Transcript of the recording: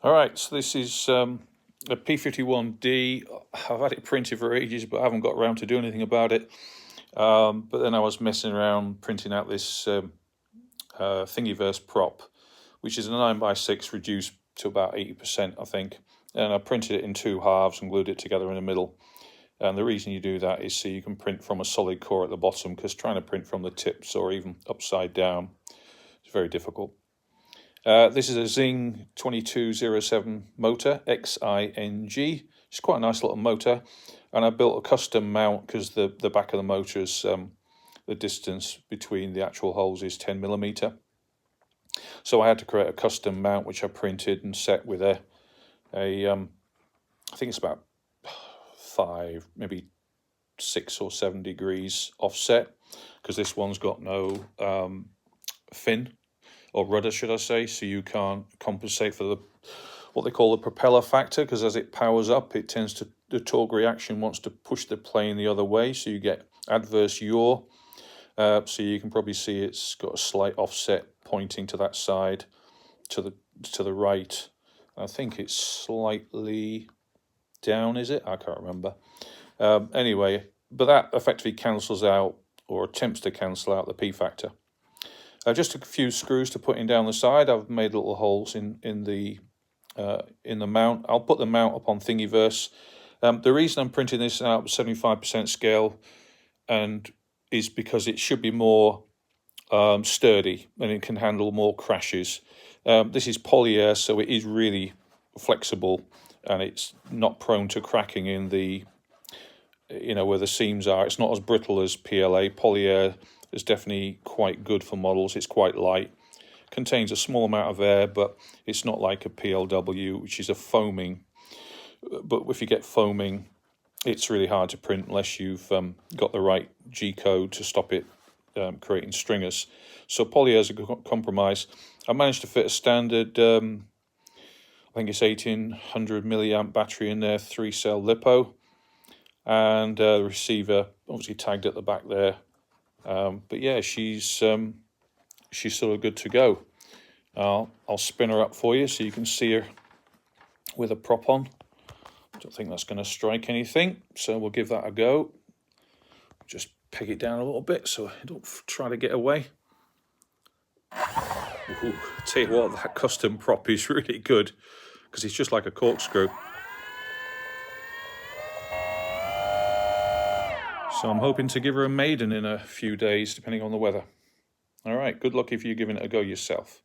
Alright, so this is a P51D. I've had it printed for ages, but I haven't got around to doing anything about it. But then I was messing around printing out this Thingiverse prop, which is a 9x6 reduced to about 80%, I think. And I printed it in two halves and glued it together in the middle. And the reason you do that is so you can print from a solid core at the bottom, because trying to print from the tips or even upside down is very difficult. This is a Xing 2207 motor, XING. It's quite a nice little motor, and I built a custom mount because the back of the motor is the distance between the actual holes is 10mm. So I had to create a custom mount which I printed and set with I think it's about 5, maybe 6 or 7 degrees offset, because this one's got no fin, or rudder should I say, so you can't compensate for what they call the propeller factor, because as it powers up it tends to, the torque reaction wants to push the plane the other way, so you get adverse yaw. So you can probably see it's got a slight offset pointing to that side, to the right. I think it's slightly down, is it? I can't remember. Anyway, but that effectively cancels out, or attempts to cancel out, the P factor. Just a few screws to put in down the side. I've made little holes in the mount. I'll put the mount up on Thingiverse. The reason I'm printing this out 75% scale is because it should be more sturdy and it can handle more crashes. This is PolyAir, so it is really flexible and it's not prone to cracking in the, where the seams are. It's not as brittle as PLA. PolyAir is definitely quite good for models. It's quite light, contains a small amount of air, but it's not like a PLW, which is a foaming. But if you get foaming, it's really hard to print unless you've got the right G code to stop it creating stringers. So PolyAir is a good compromise. I managed to fit a standard, I think it's 1800 milliamp battery in there, 3-cell LiPo, and the receiver obviously tagged at the back there. But yeah, she's sort of good to go. I'll spin her up for you so you can see her with a prop on. Don't think that's going to strike anything, so we'll give that a go. Just peg it down a little bit so I don't try to get away. Ooh, tell you what, that custom prop is really good because it's just like a corkscrew. So I'm hoping to give her a maiden in a few days, depending on the weather. All right, good luck if you're giving it a go yourself.